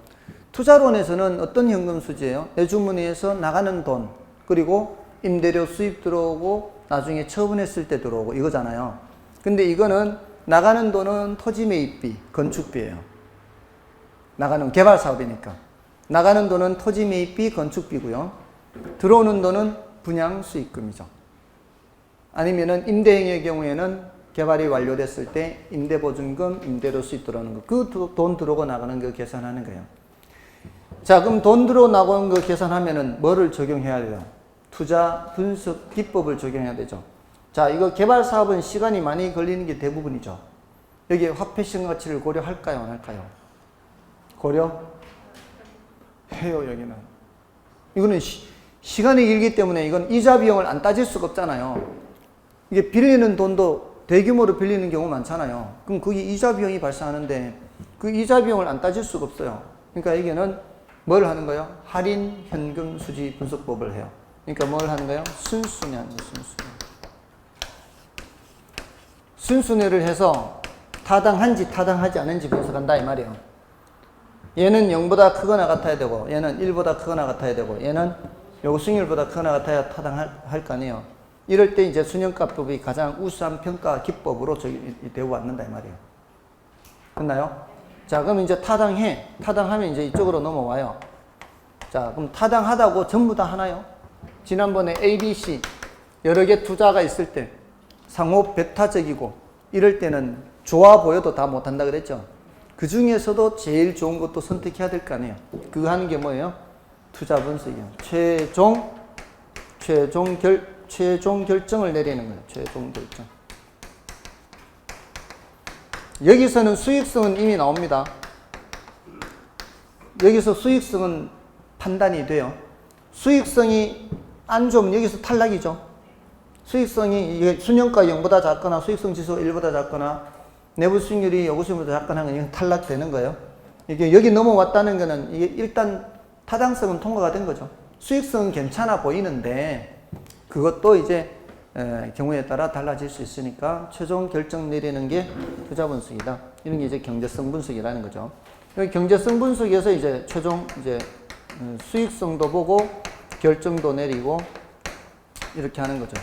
Speaker 1: 투자론에서는 어떤 현금 수지예요? 내주머니에서 나가는 돈, 그리고 임대료 수입 들어오고 나중에 처분했을 때 들어오고 이거잖아요. 근데 이거는 나가는 돈은 토지 매입비, 건축비예요. 나가는 개발 사업이니까. 나가는 돈은 토지 매입비, 건축비고요. 들어오는 돈은 분양 수익금이죠. 아니면은 임대행의 경우에는 개발이 완료됐을 때 임대보증금, 임대료 수입 들어오는 거. 그 돈 들어오고 나가는 거 계산하는 거예요. 자, 그럼 돈 들어오고 나가는 거 계산하면은 뭐를 적용해야 돼요? 투자 분석 기법을 적용해야 되죠. 자, 이거 개발 사업은 시간이 많이 걸리는 게 대부분이죠. 여기 화폐 시장 가치를 고려할까요, 안 할까요? 고려? 해요, 여기는. 이거는 시간이 길기 때문에 이건 이자 비용을 안 따질 수가 없잖아요. 이게 빌리는 돈도 대규모로 빌리는 경우 많잖아요. 그럼 거기 이자 비용이 발생하는데 그 이자 비용을 안 따질 수가 없어요. 그러니까 여기는 뭘 하는 거예요? 할인 현금 수지 분석법을 해요. 그러니까 뭘 하는 거예요? 순순히 순순히를 해서 타당한지 타당하지 않은지 분석한다 이 말이에요. 얘는 0보다 크거나 같아야 되고 얘는 1보다 크거나 같아야 되고 얘는 요거 수익률보다 크거나 같아야 타당할 거 아니에요. 이럴 때 이제 순형가법이 가장 우수한 평가 기법으로 되어 왔는다 이 말이에요. 됐나요? 자, 그럼 이제 타당하면 이제 이쪽으로 넘어와요. 자, 그럼 타당하다고 전부 다 하나요? 지난번에 A, B, C 여러 개 투자가 있을 때 상호 배타적이고 이럴 때는 좋아 보여도 다 못한다 그랬죠. 그 중에서도 제일 좋은 것도 선택해야 될 거 아니에요. 그거 하는 게 뭐예요? 투자 분석이에요. 최종 결정을 내리는 거예요. 최종 결정. 여기서는 수익성은 이미 나옵니다. 여기서 수익성은 판단이 돼요. 수익성이 안 좋으면 여기서 탈락이죠. 수익성이 이게 순형가 0보다 작거나 수익성 지수 1보다 작거나 내부 수익률이 여구 수익률보다 작거나 하면 이건 탈락되는 거예요. 이게 여기 넘어왔다는 거는 이게 일단 타당성은 통과가 된 거죠. 수익성은 괜찮아 보이는데 그것도 이제 경우에 따라 달라질 수 있으니까 최종 결정 내리는 게 투자 분석이다. 이런 게 이제 경제성 분석이라는 거죠. 여기 경제성 분석에서 이제 최종 이제 수익성도 보고 결정도 내리고 이렇게 하는 거죠.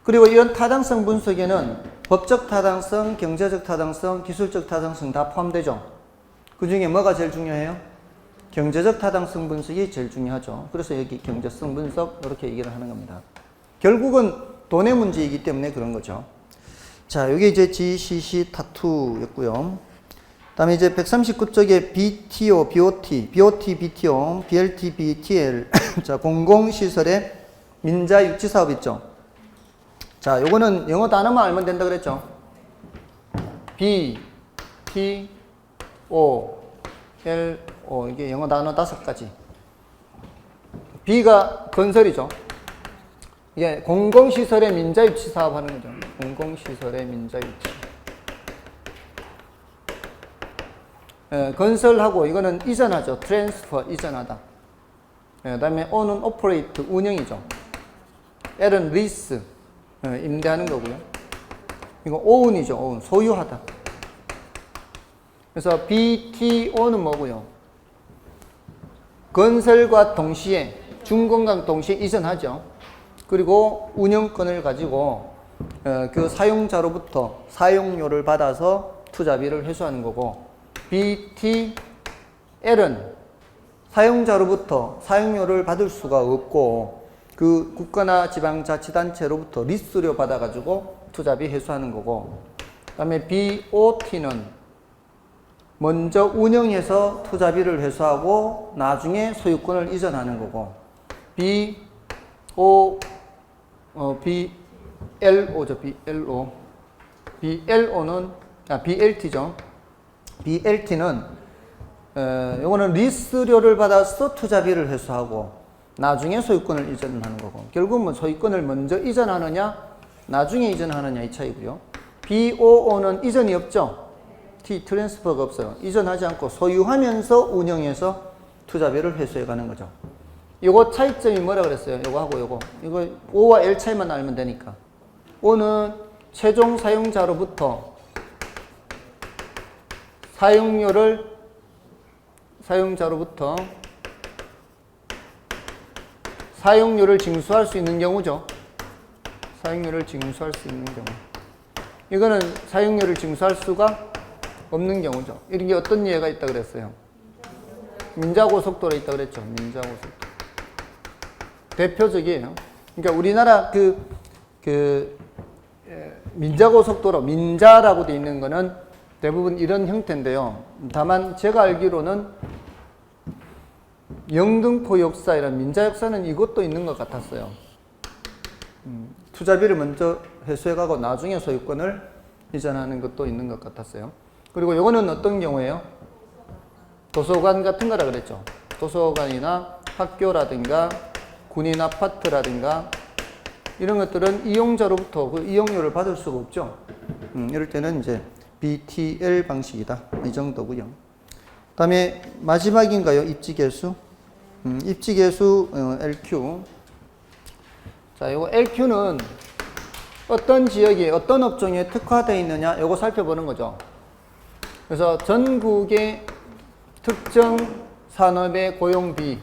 Speaker 1: 그리고 이런 타당성 분석에는 법적 타당성, 경제적 타당성, 기술적 타당성 다 포함되죠. 그 중에 뭐가 제일 중요해요? 경제적 타당성 분석이 제일 중요하죠. 그래서 여기 경제성 분석 이렇게 얘기를 하는 겁니다. 결국은 돈의 문제이기 때문에 그런 거죠. 자, 여기 이제 GCC 타투였고요. 다음에 이제 139쪽에 BTO, BOT, BTO, BLT, BTL. 자, 공공시설의 민자 육지 사업 있죠. 자, 요거는 영어 단어만 알면 된다 그랬죠. B, T, O, L, O. 이게 영어 단어 5가지. B가 건설이죠. 이게 공공시설의 민자 유치 사업 하는 거죠. 공공시설의 민자 유치. 건설하고 이거는 이전하죠. 트랜스퍼, 이전하다. 그 다음에 O는 오퍼레이트, 운영이죠. L은 리스, 임대하는 거고요. 이거 오운이죠. 오운, 소유하다. 그래서 BTO는 뭐고요? 건설과 동시에, 준공과 동시에 이전하죠. 그리고 운영권을 가지고 그 사용자로부터 사용료를 받아서 투자비를 회수하는 거고, BTL은 사용자로부터 사용료를 받을 수가 없고 그 국가나 지방자치단체로부터 리스료 받아가지고 투자비 회수하는 거고, 그 다음에 BOT는 먼저 운영해서 투자비를 회수하고 나중에 소유권을 이전하는 거고, BLT죠. BLT는 요거는 리스료를 받아서 투자비를 회수하고 나중에 소유권을 이전하는 거고, 결국은 뭐 소유권을 먼저 이전하느냐 나중에 이전하느냐 이 차이고요. BOO는 이전이 없죠. T 트랜스퍼가 없어요. 이전하지 않고 소유하면서 운영해서 투자비를 회수해 가는 거죠. 요거 차이점이 뭐라 그랬어요? 요거하고 요거. 이거 O와 L 차이만 알면 되니까. O는 최종 사용자로부터 사용료를 징수할 수 있는 경우죠. 사용료를 징수할 수 있는 경우. 이거는 사용료를 징수할 수가 없는 경우죠. 이런 게 어떤 예가 있다 그랬어요? 민자고속도로 있다 그랬죠. 민자고속도. 대표적이에요. 그러니까 우리나라 민자고속도로, 민자라고 되어 있는 거는 대부분 이런 형태인데요. 다만 제가 알기로는 영등포 역사, 이런 민자 역사는 이것도 있는 것 같았어요. 투자비를 먼저 회수해가고 나중에 소유권을 이전하는 것도 있는 것 같았어요. 그리고 이거는 어떤 경우예요? 도서관 같은 거라 그랬죠. 도서관이나 학교라든가 군인 아파트라든가 이런 것들은 이용자로부터 그 이용료를 받을 수가 없죠. 이럴 때는 이제 BTL 방식이다. 이 정도고요. 그 다음에 마지막인가요? 입지계수. 입지계수 LQ. 자, 이거 LQ는 어떤 지역에 어떤 업종에 특화되어 있느냐 이거 살펴보는 거죠. 그래서 전국의 특정 산업의 고용비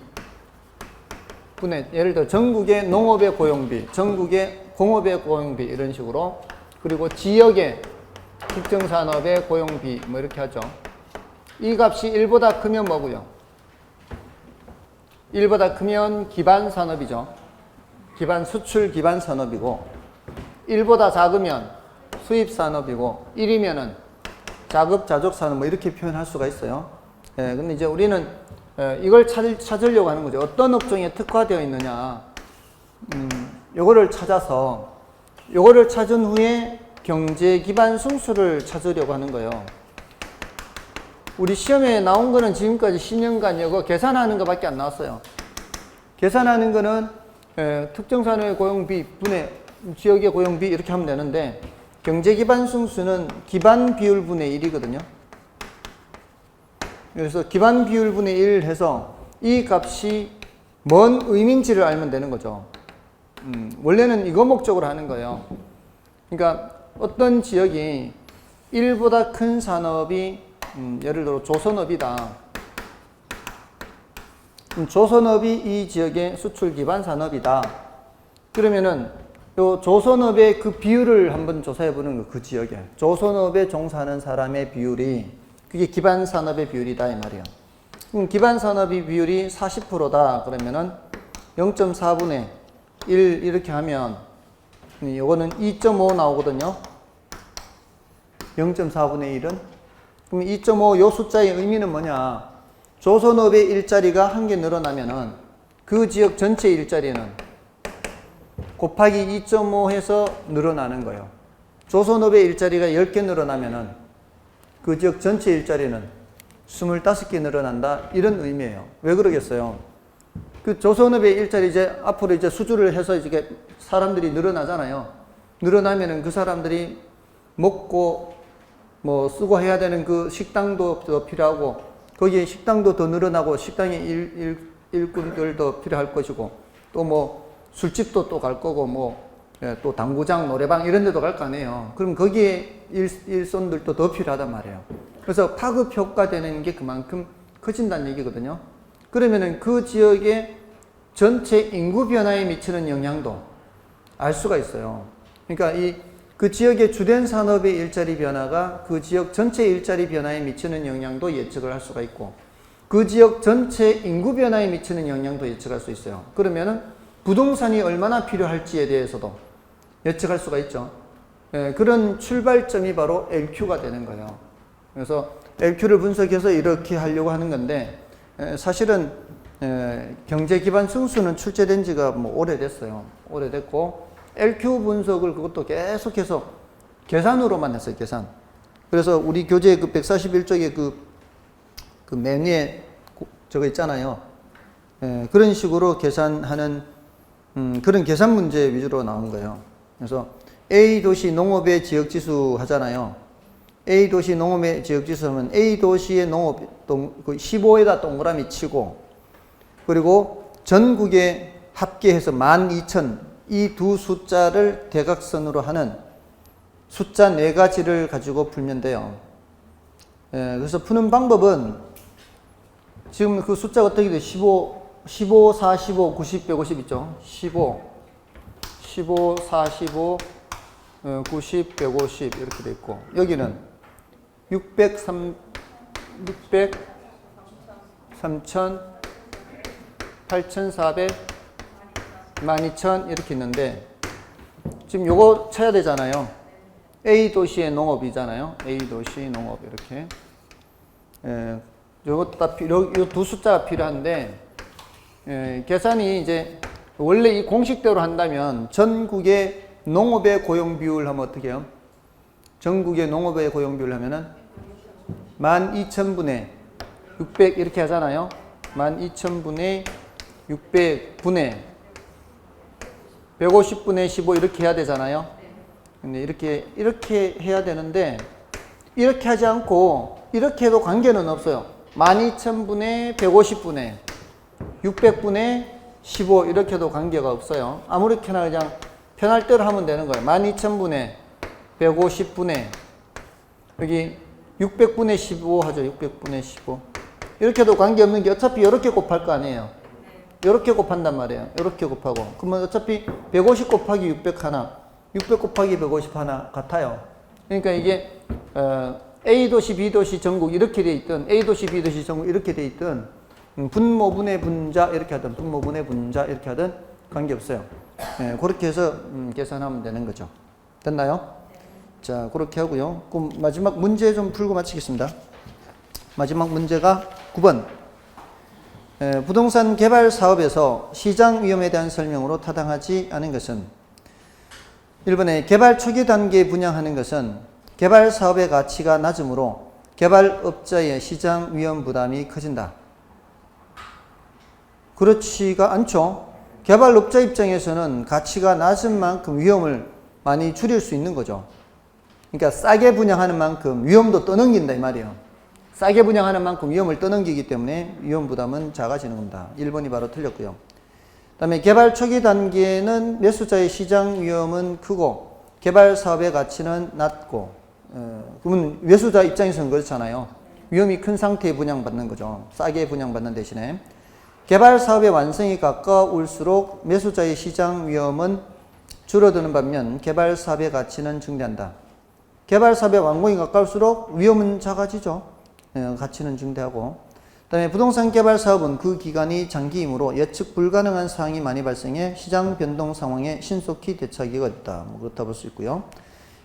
Speaker 1: 분해, 예를 들어 전국의 농업의 고용비, 전국의 공업의 고용비 이런 식으로, 그리고 지역의 특정 산업의 고용비 뭐 이렇게 하죠. 이 값이 1보다 크면 뭐고요? 1보다 크면 기반 산업이죠. 기반 수출 기반 산업이고, 1보다 작으면 수입 산업이고, 1이면은 자급 자족 산업 뭐 이렇게 표현할 수가 있어요. 예, 근데 이제 우리는 이걸 찾으려고 하는 거죠. 어떤 업종에 특화되어 있느냐. 요거를 찾아서, 요거를 찾은 후에 경제 기반 순수를 찾으려고 하는 거예요. 우리 시험에 나온 거는 지금까지 10년간 이거 계산하는 것밖에 안 나왔어요. 계산하는 거는 특정 산업의 고용비 분의 지역의 고용비 이렇게 하면 되는데, 경제 기반 순수는 기반 비율 분의 1이거든요. 그래서 기반 비율 분의 1 해서 이 값이 뭔 의미인지를 알면 되는 거죠. 원래는 이거 목적으로 하는 거예요. 그러니까 어떤 지역이 1보다 큰 산업이 예를 들어 조선업이다. 조선업이 이 지역의 수출 기반 산업이다. 그러면은 요 조선업의 그 비율을 한번 조사해 보는 거, 그 지역에 조선업에 종사하는 사람의 비율이 그게 기반 산업의 비율이다 이 말이에요. 그럼 기반 산업의 비율이 40%다 그러면은 0.4분의 1 이렇게 하면 요거는 2.5 나오거든요. 0.4분의 1은 그럼 2.5 요 숫자의 의미는 뭐냐? 조선업의 일자리가 한 개 늘어나면은 그 지역 전체 일자리는 곱하기 2.5 해서 늘어나는 거예요. 조선업의 일자리가 10개 늘어나면은 그 지역 전체 일자리는 25개 늘어난다. 이런 의미예요. 왜 그러겠어요? 그 조선업의 일자리 이제 앞으로 이제 수주를 해서 이제 사람들이 늘어나잖아요. 늘어나면은 그 사람들이 먹고 뭐 쓰고 해야 되는 그 식당도 더 필요하고 거기에 식당도 더 늘어나고 식당에 일꾼들도 필요할 것이고 또 뭐 술집도 또 갈 거고 뭐 또 당구장, 노래방 이런 데도 갈 거 아니에요. 그럼 거기에 일손들도 더 필요하단 말이에요. 그래서 파급 효과 되는 게 그만큼 커진다는 얘기거든요. 그러면은 그 지역의 전체 인구 변화에 미치는 영향도 알 수가 있어요. 그러니까 그 지역의 주된 산업의 일자리 변화가 그 지역 전체 일자리 변화에 미치는 영향도 예측을 할 수가 있고 그 지역 전체 인구 변화에 미치는 영향도 예측할 수 있어요. 그러면은 부동산이 얼마나 필요할지에 대해서도 예측할 수가 있죠. 그런 출발점이 바로 LQ가 되는 거예요. 그래서 LQ를 분석해서 이렇게 하려고 하는 건데 사실은 경제 기반 승수는 출제된 지가 뭐 오래됐어요. 오래됐고 LQ 분석을 그것도 계속해서 계산으로만 했어요. 계산. 그래서 우리 교재 그 141쪽에 그 맨 위에 저거 있잖아요. 그런 식으로 계산하는 그런 계산 문제 위주로 나온 거예요. 그래서 A 도시 농업의 지역지수 하잖아요. A 도시 농업의 지역지수 하면 A 도시의 농업 15에다 동그라미 치고 그리고 전국에 합계해서 12,000 이 두 숫자를 대각선으로 하는 숫자 4가지를 가지고 풀면 돼요. 그래서 푸는 방법은 지금 그 숫자가 어떻게 돼요? 15, 45, 90, 150 있죠? 15, 45, 90, 150 이렇게 돼 있고 여기는 600, 3,000, 8,400, 12,000 이렇게 있는데 지금 요거 쳐야 되잖아요. A 도시의 농업이잖아요. A 도시 농업 이렇게 요것도 다 요 두 숫자가 필요한데 계산이 이제 원래 이 공식대로 한다면 전국의 농업의 고용 비율 하면 어떻게 해요? 전국의 농업의 고용 비율 하면은 12,000분의 600 이렇게 하잖아요. 12,000분의 600분의 150분의 15 이렇게 해야 되잖아요. 근데 이렇게 해야 되는데 이렇게 하지 않고 이렇게 해도 관계는 없어요. 12,000분의 150분의 600분의 15 이렇게 해도 관계가 없어요. 아무렇게나 그냥 편할 대로 하면 되는 거예요. 12,000분의 150분의 여기 600분의 15 하죠. 600분의 15 이렇게 해도 관계없는 게 어차피 이렇게 곱할 거 아니에요. 이렇게 곱한단 말이에요. 이렇게 곱하고 그러면 어차피 150 곱하기 600 하나 600 곱하기 150 하나 같아요. 그러니까 이게 A도시 B도시 전국 이렇게 돼 있든 A도시 B도시 전국 이렇게 돼 있든 분모분의 분자 이렇게 하든 분모분의 분자 이렇게 하든 관계없어요. 그렇게 해서 계산하면 되는 거죠. 됐나요? 자, 그렇게 하고요. 그럼 마지막 문제 좀 풀고 마치겠습니다. 마지막 문제가 9번. 부동산 개발 사업에서 시장 위험에 대한 설명으로 타당하지 않은 것은 1번에 개발 초기 단계에 분양하는 것은 개발 사업의 가치가 낮으므로 개발업자의 시장 위험 부담이 커진다. 그렇지가 않죠. 개발업자 입장에서는 가치가 낮은 만큼 위험을 많이 줄일 수 있는 거죠. 그러니까 싸게 분양하는 만큼 위험도 떠넘긴다 이 말이에요. 싸게 분양하는 만큼 위험을 떠넘기기 때문에 위험 부담은 작아지는 겁니다. 1번이 바로 틀렸고요. 그다음에 개발 초기 단계에는 매수자의 시장 위험은 크고 개발 사업의 가치는 낮고, 그러면 매수자 입장에서는 그렇잖아요. 위험이 큰 상태에 분양받는 거죠. 싸게 분양받는 대신에. 개발 사업의 완성이 가까울수록 매수자의 시장 위험은 줄어드는 반면 개발 사업의 가치는 증대한다. 개발 사업의 완공이 가까울수록 위험은 작아지죠. 가치는 증대하고. 그다음에 부동산 개발 사업은 그 기간이 장기이므로 예측 불가능한 사항이 많이 발생해 시장 변동 상황에 신속히 대처하기가 어렵다. 그렇다 볼 수 있고요.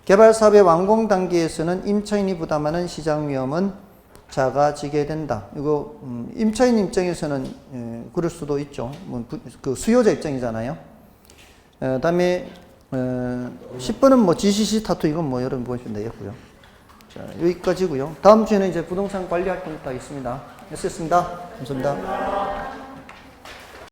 Speaker 1: 개발 사업의 완공 단계에서는 임차인이 부담하는 시장 위험은 작아지게 된다. 이거 임차인 입장에서는 그럴 수도 있죠. 그 수요자 입장이잖아요. 그다음에 10번은 뭐 GCC 타투 이건 뭐 여러분 보시면 되겠고요. 자, 여기까지고요. 다음 주에는 이제 부동산 관리 활동 딱 있습니다. 했습니다. 감사합니다.